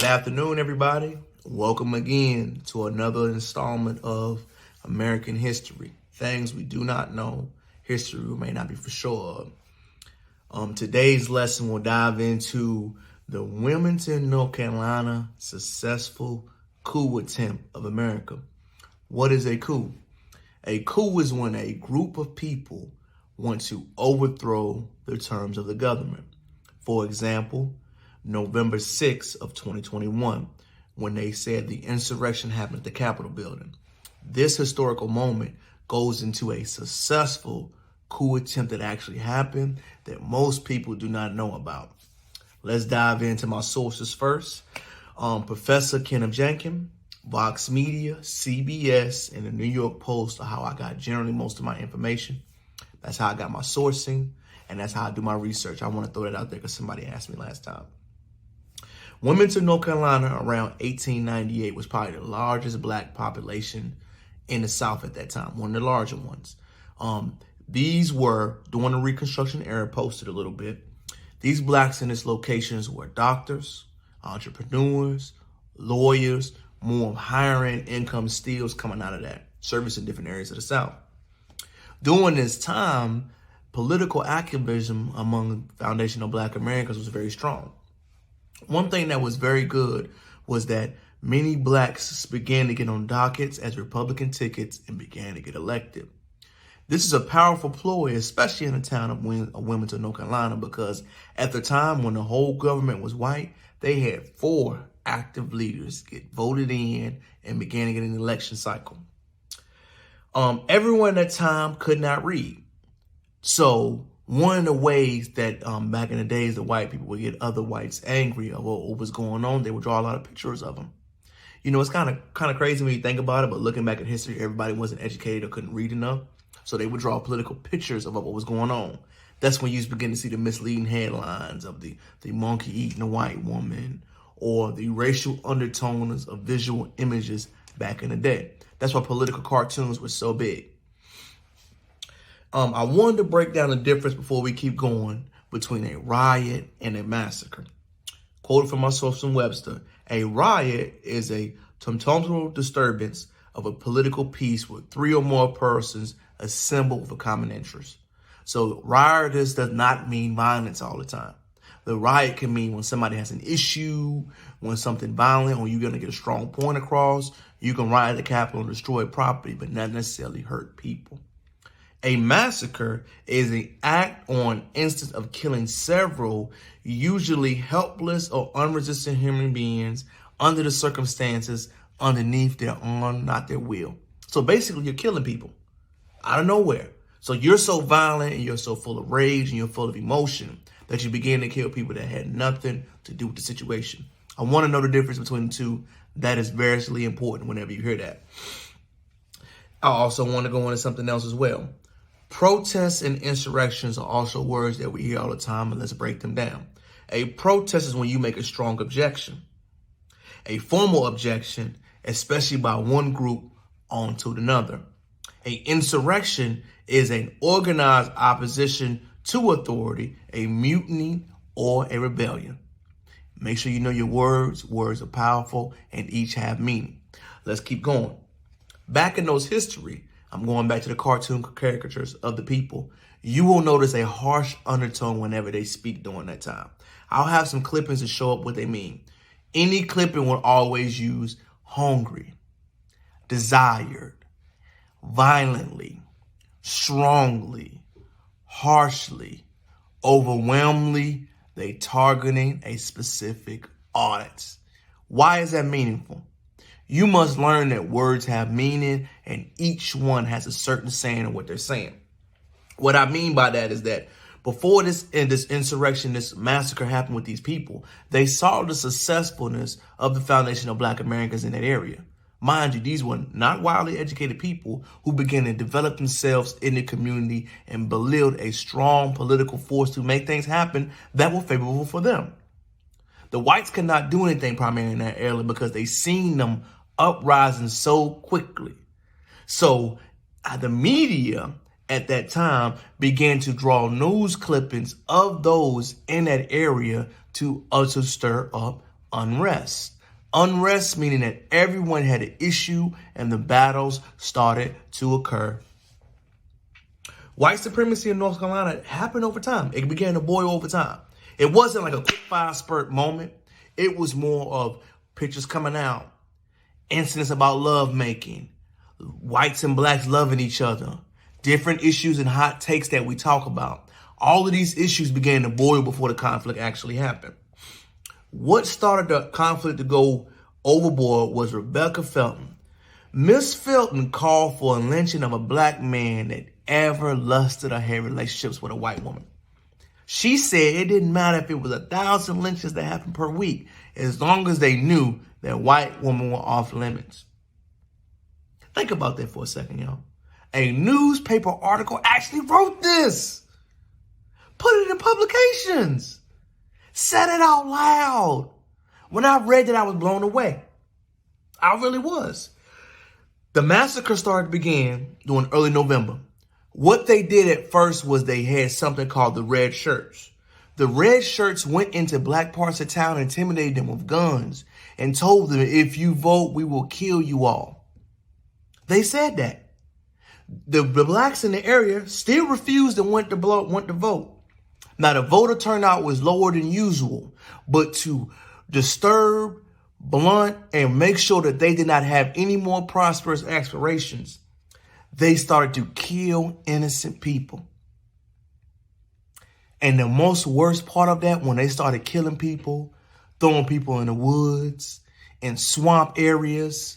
afternoon, everybody. Welcome again to another installment of American history. Things we do not know, history we may not be for sure of. Today's lesson will dive into the Wilmington, North Carolina successful coup attempt of America. What is a coup? A coup is when a group of people want to overthrow the terms of the government. For example, November 6th of 2021, when they said the insurrection happened at the Capitol building. This historical moment goes into a successful coup attempt that actually happened that most people do not know about. Let's dive into my sources first. Professor Kenneth Jenkins, Vox Media, CBS, and the New York Post are how I got generally most of my information. That's how I got my sourcing, and that's how I do my research. I want to throw that out there because somebody asked me last time. Wilmington, North Carolina, around 1898 was probably the largest black population in the South at that time, one of the larger ones. These were, during the Reconstruction era, posted a little bit. These blacks in these locations were doctors, entrepreneurs, lawyers, more higher end income steals coming out of that, service in different areas of the South. During this time, political activism among foundational black Americans was very strong. One thing that was very good was that many blacks began to get on dockets as Republican tickets and began to get elected. This is a powerful ploy, especially in the town of Wilmington, North Carolina, because at the time when the whole government was white, they had 4 active leaders get voted in and began to get an election cycle. Everyone at that time could not read. So one of the ways that back in the days, the white people would get other whites angry about what was going on, they would draw a lot of pictures of them. You know, it's kind of crazy when you think about it, but looking back at history, everybody wasn't educated or couldn't read enough. So they would draw political pictures of what was going on. That's when you begin to see the misleading headlines of the monkey eating a white woman or the racial undertones of visual images back in the day. That's why political cartoons were so big. I wanted to break down the difference before we keep going between a riot and a massacre. Quoted from my source from Webster, a riot is a tumultuous disturbance of a political peace with 3 or more persons assembled with a common interest. So riotous does not mean violence all the time. The riot can mean when somebody has an issue, when something violent, or you're going to get a strong point across. You can riot the Capitol and destroy property, but not necessarily hurt people. A massacre is an act or an instance of killing several, usually helpless or unresisting human beings under the circumstances underneath their own, not their will. So basically, you're killing people out of nowhere. So you're so violent and you're so full of rage and you're full of emotion that you begin to kill people that had nothing to do with the situation. I want to know the difference between the two. That is very important whenever you hear that. I also want to go into something else as well. Protests and insurrections are also words that we hear all the time, and let's break them down. A protest is when you make a strong objection. A formal objection, especially by one group onto another. An insurrection is an organized opposition to authority, a mutiny, or a rebellion. Make sure you know your words. Words are powerful and each have meaning. Let's keep going. Back in those history, I'm going back to the cartoon caricatures of the people. You will notice a harsh undertone whenever they speak during that time. I'll have some clippings to show up what they mean. Any clipping will always use hungry, desired, violently, strongly, harshly, overwhelmingly. They targeting a specific audience. Why is that meaningful? You must learn that words have meaning and each one has a certain saying of what they're saying. What I mean by that is that before this insurrection, this massacre happened with these people, they saw the successfulness of the foundation of black Americans in that area. Mind you, these were not widely educated people who began to develop themselves in the community and build a strong political force to make things happen that were favorable for them. The whites could not do anything primarily in that area because they seen them uprising so quickly. So the media at that time began to draw news clippings of those in that area to stir up unrest. Unrest, meaning that everyone had an issue and the battles started to occur. White supremacy in North Carolina happened over time. It began to boil over time. It wasn't like a quick fire spurt moment. It was more of pictures coming out, incidents about love making, whites and blacks loving each other, different issues and hot takes that we talk about. All of these issues began to boil before the conflict actually happened. What started the conflict to go overboard was Rebecca Felton. Miss Felton called for a lynching of a black man that ever lusted or had relationships with a white woman. She said it didn't matter if it was 1,000 lynchings that happened per week, as long as they knew that white women were off limits. Think about that for a second, y'all. A newspaper article actually wrote this. Put it in publications. Said it out loud. When I read that, I was blown away. I really was. The massacre started to begin during early November. What they did at first was they had something called the Red Shirts. The Red Shirts went into black parts of town and intimidated them with guns and told them, if you vote, we will kill you all. They said that. The blacks in the area still refused and went to vote. Now, the voter turnout was lower than usual, but to disturb, blunt, and make sure that they did not have any more prosperous aspirations, they started to kill innocent people. And the most worst part of that, when they started killing people, throwing people in the woods, in swamp areas,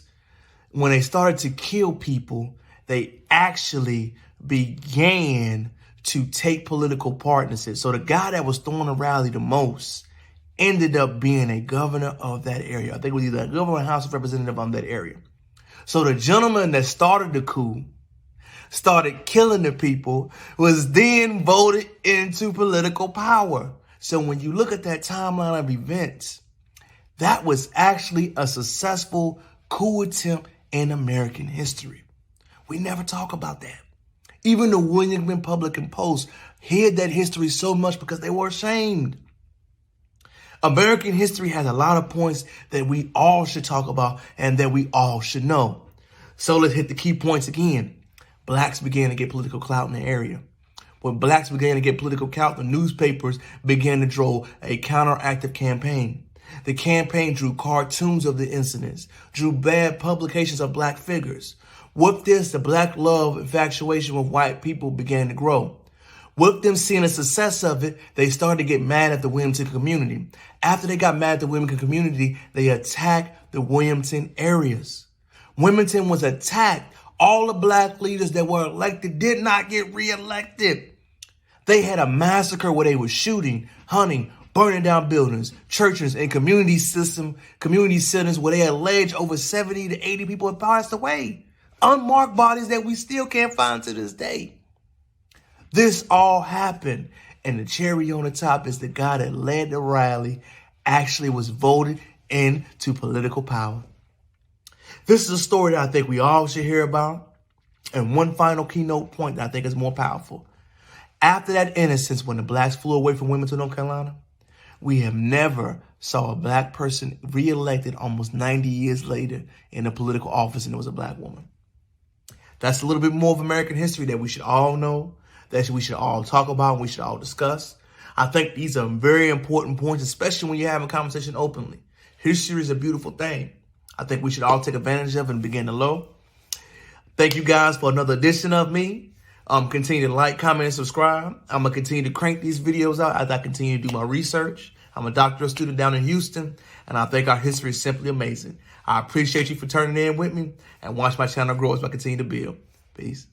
when they started to kill people, they actually began to take political partnerships. So the guy that was throwing the rally the most ended up being a governor of that area. I think it was either a governor or House of Representative of that area. So the gentleman that started the coup, started killing the people, was then voted into political power. So when you look at that timeline of events, that was actually a successful coup attempt in American history. We never talk about that. Even the Wilmington Publican Post hid that history so much because they were ashamed. American history has a lot of points that we all should talk about and that we all should know. So let's hit the key points again. Blacks began to get political clout in the area. When blacks began to get political clout, the newspapers began to draw a counteractive campaign. The campaign drew cartoons of the incidents, drew bad publications of black figures. With this, the black love infatuation with white people began to grow. With them seeing the success of it, they started to get mad at the Wilmington community. After they got mad at the Wilmington community, they attacked the Wilmington areas. Wilmington was attacked. All the black leaders that were elected did not get reelected. They had a massacre where they were shooting, hunting, burning down buildings, churches, and community centers where they alleged over 70 to 80 people had passed away. Unmarked bodies that we still can't find to this day. This all happened, and the cherry on the top is the guy that led the rally actually was voted into political power. This is a story that I think we all should hear about. And one final keynote point that I think is more powerful. After that innocence, when the blacks flew away from Wilmington, North Carolina, we have never saw a black person reelected almost 90 years later in a political office, and it was a black woman. That's a little bit more of American history that we should all know, that we should all talk about, and we should all discuss. I think these are very important points, especially when you're having a conversation openly. History is a beautiful thing. I think we should all take advantage of it and begin to learn. Thank you guys for another edition of me. Continue to like, comment, and subscribe. I'm going to continue to crank these videos out as I continue to do my research. I'm a doctoral student down in Houston, and I think our history is simply amazing. I appreciate you for turning in with me and watch my channel grow as I continue to build. Peace.